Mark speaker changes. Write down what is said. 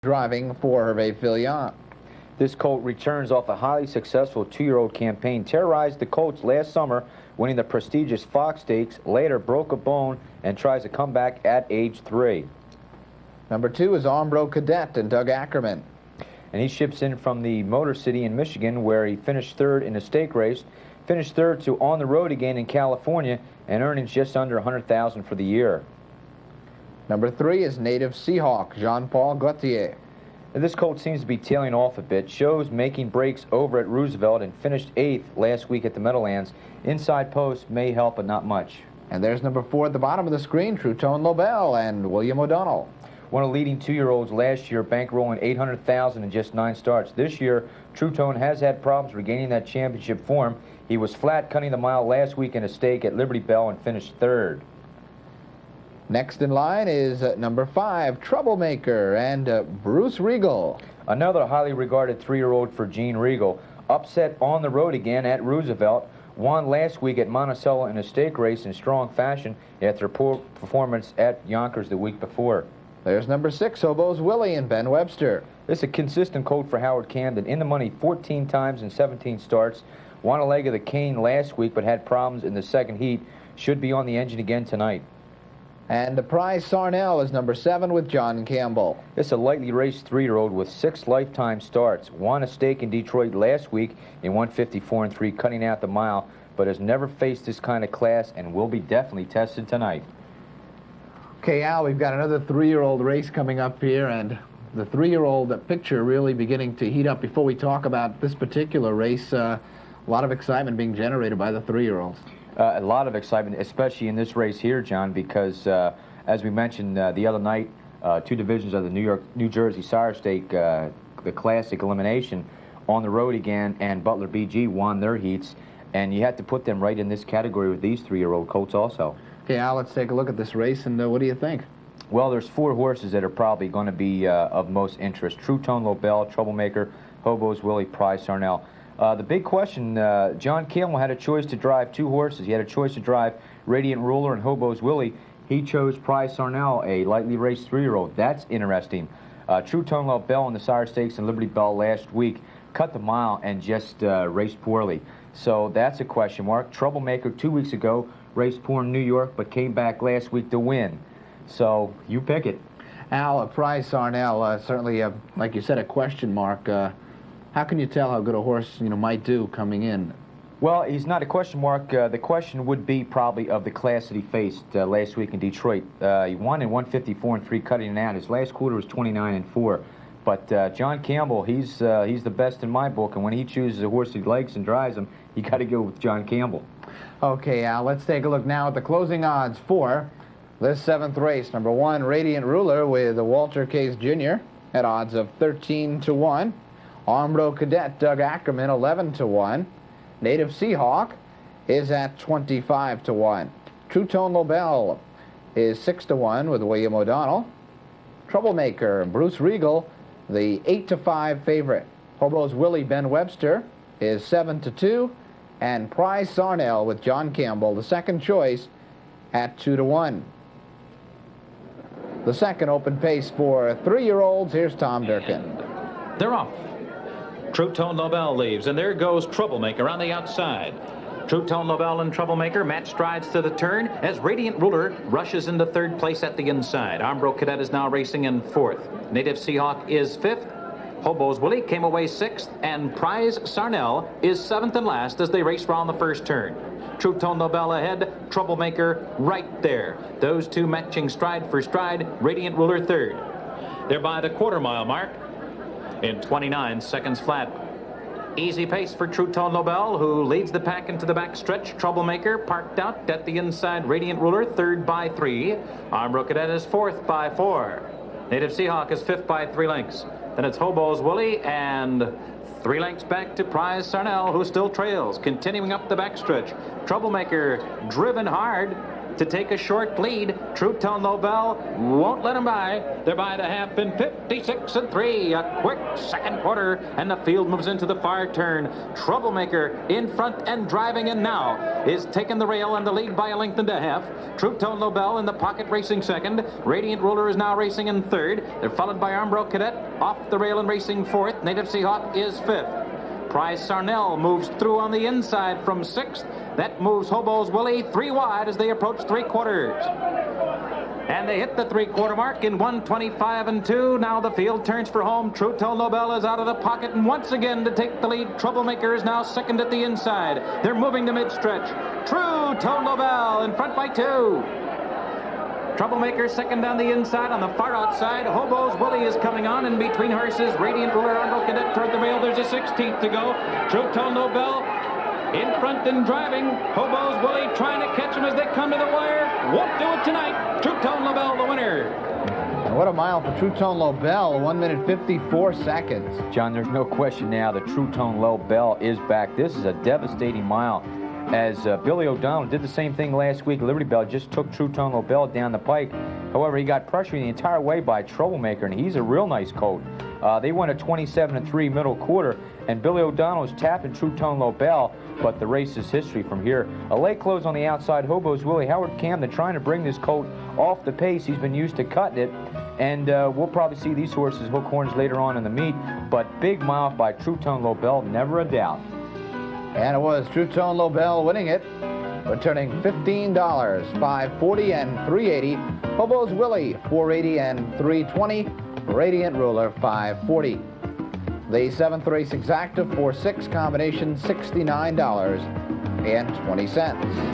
Speaker 1: driving for Hervé Fillon.
Speaker 2: This colt returns off a highly successful 2-year-old campaign. Terrorized the colts last summer, winning the prestigious Fox Stakes. Later broke a bone and tries to come back at age 3.
Speaker 1: Number 2 is Armbro Cadet and Doug Ackerman.
Speaker 2: And he ships in from the Motor City in Michigan, where he finished 3rd in a stake race. Finished 3rd to On the Road Again in California, and earnings just under $100,000 for the year.
Speaker 1: Number 3 is Native Seahawk, Jean-Paul Gauthier.
Speaker 2: This colt seems to be tailing off a bit. Shows making breaks over at Roosevelt and finished 8th last week at the Meadowlands. Inside post may help, but not much.
Speaker 1: And there's number 4 at the bottom of the screen, TRUTONE LOBELL and William O'Donnell.
Speaker 2: One of the leading 2-year-olds last year, bankrolling $800,000 in just 9 starts. This year, TRUTONE has had problems regaining that championship form. He was flat cutting the mile last week in a stake at Liberty Bell and finished 3rd.
Speaker 1: Next in line is number 5, Troublemaker and Bruce Regal.
Speaker 2: Another highly regarded 3-year-old for Gene Regal. Upset On the Road Again at Roosevelt. Won last week at Monticello in a stake race in strong fashion after a poor performance at Yonkers the week before.
Speaker 1: There's number 6, Hobo's Willie and Ben Webster.
Speaker 2: This is a consistent colt for Howard Camden. In the money 14 times in 17 starts. Won a leg of the cane last week, but had problems in the second heat. Should be on the engine again tonight.
Speaker 1: And the prize Sarnell is number 7 with John Campbell.
Speaker 2: This is a lightly raced 3-year-old with 6 lifetime starts. Won a stake in Detroit last week in 154 and 3, cutting out the mile, but has never faced this kind of class and will be definitely tested tonight.
Speaker 1: Okay, Al, we've got another 3-year-old race coming up here, and the 3-year-old picture really beginning to heat up. Before we talk about this particular race, a lot of excitement being generated by the 3-year-olds.
Speaker 2: A lot of excitement, especially in this race here, John, because as we mentioned the other night, 2 divisions of the New Jersey Sire Stake, the Classic Elimination, On the Road Again and Butler BG won their heats, and you had to put them right in this category with these 3-year-old colts also.
Speaker 1: Okay, Al, let's take a look at this race, and what do you think?
Speaker 2: Well, there's 4 horses that are probably going to be of most interest. TRUTONE LOBELL, Troublemaker, Hobo's Willie, Prize Sarnell. The big question, John Campbell had a choice to drive 2 horses. He had a choice to drive Radiant Ruler and Hobo's Willie. He chose Prize Sarnell, a lightly raced 3-year-old. That's interesting. TRUTONE LOBELL in the Sire Stakes and Liberty Bell last week cut the mile and just raced poorly. So that's a question mark. Troublemaker 2 weeks ago raced poor in New York, but came back last week to win. So you pick it.
Speaker 1: Al, Prize Sarnell, certainly, like you said, a question mark. How can you tell how good a horse might do coming in?
Speaker 2: Well, he's not a question mark. The question would be probably of the class that he faced last week in Detroit. He won in 154 and 3, cutting it out. His last quarter was 29 and 4. But John Campbell, he's the best in my book, and when he chooses a horse he likes and drives him, you got to go with John Campbell.
Speaker 1: Okay, Al, let's take a look now at the closing odds for this 7th race. Number 1, Radiant Ruler with Walter Case Jr. at odds of 13-1. Armbro Cadet Doug Ackerman 11-1. Native Seahawk is at 25-1. TRUTONE LOBELL is 6-1 with William O'Donnell. Troublemaker Bruce Regal, the 8-5 favorite. Hobo's Willie Ben Webster is 7-2, and Prize Sarnell with John Campbell, the 2nd choice, at 2-1. The 2nd open pace for 3-year-olds. Here's Tom Durkin.
Speaker 3: They're off. TRUTONE LOBELL leaves, and there goes Troublemaker on the outside. TRUTONE LOBELL and Troublemaker match strides to the turn as Radiant Ruler rushes into 3rd place at the inside. Armbro Cadet is now racing in 4th. Native Seahawk is 5th. Hobo's Willie came away 6th, and Prize Sarnell is 7th and last as they race round the 1st turn. TRUTONE LOBELL ahead, Troublemaker right there. Those 2 matching stride for stride, Radiant Ruler 3rd. They're by the quarter-mile mark in 29 seconds flat. Easy pace for TRUTONE LOBELL, who leads the pack into the back stretch. Troublemaker parked out at the inside. Radiant Ruler 3rd by 3. Armbro Cadet is 4th by 4. Native Seahawk is 5th by 3 lengths. Then it's Hobo's Willie, and 3 lengths back to Prize Sarnell, who still trails, continuing up the backstretch. Troublemaker driven hard. to take a short lead. TRUTONE LOBELL won't let him by. They're by the half in 56 and 3. A quick second quarter, and the field moves into the far turn. Troublemaker in front and driving in now is taking the rail and the lead by a length and a half. TRUTONE LOBELL in the pocket racing second. Radiant Ruler is now racing in third. They're followed by Armbro Cadet off the rail and racing fourth. Native Seahawk is fifth. Prize Sarnell moves through on the inside from sixth. That moves Hobo's Willie 3 wide as they approach 3 quarters. And they hit the 3-quarter mark in 1:25 and 2. Now the field turns for home. TRUTONE LOBELL is out of the pocket, and once again to take the lead. Troublemaker is now second at the inside. They're moving to mid-stretch. TRUTONE LOBELL in front by 2. Troublemaker second down the inside. On the far outside, Hobo's Willie is coming on in between horses. Radiant Ruler, Armbro Cadet toward the rail. There's a 16th to go. TRUTONE LOBELL in front and driving. Hobo's Willie trying to catch him as they come to the wire. Won't do it tonight. TRUTONE LOBELL the winner.
Speaker 1: And what a mile for TRUTONE LOBELL, 1 minute 54 seconds.
Speaker 2: John, there's no question now that TRUTONE LOBELL is back. This is a devastating mile, as Billy O'Donnell did the same thing last week. Liberty Bell just took TRUTONE LOBELL down the pike. However, he got pressured the entire way by Troublemaker, and he's a real nice colt. They won a 27-3 middle quarter, and Billy O'Donnell is tapping TRUTONE LOBELL, but the race is history from here. A late close on the outside. Hobo's Willie, Howard Camden trying to bring this colt off the pace. He's been used to cutting it, and we'll probably see these horses hook horns later on in the meet, but big mile by TRUTONE LOBELL, never a doubt.
Speaker 1: And it was TRUTONE LOBELL winning it, returning $15, $540 and $380. Hobo's Willie, $480 and $320. Radiant Ruler, $540. The 7th race exacta for 6 combination, $69.20.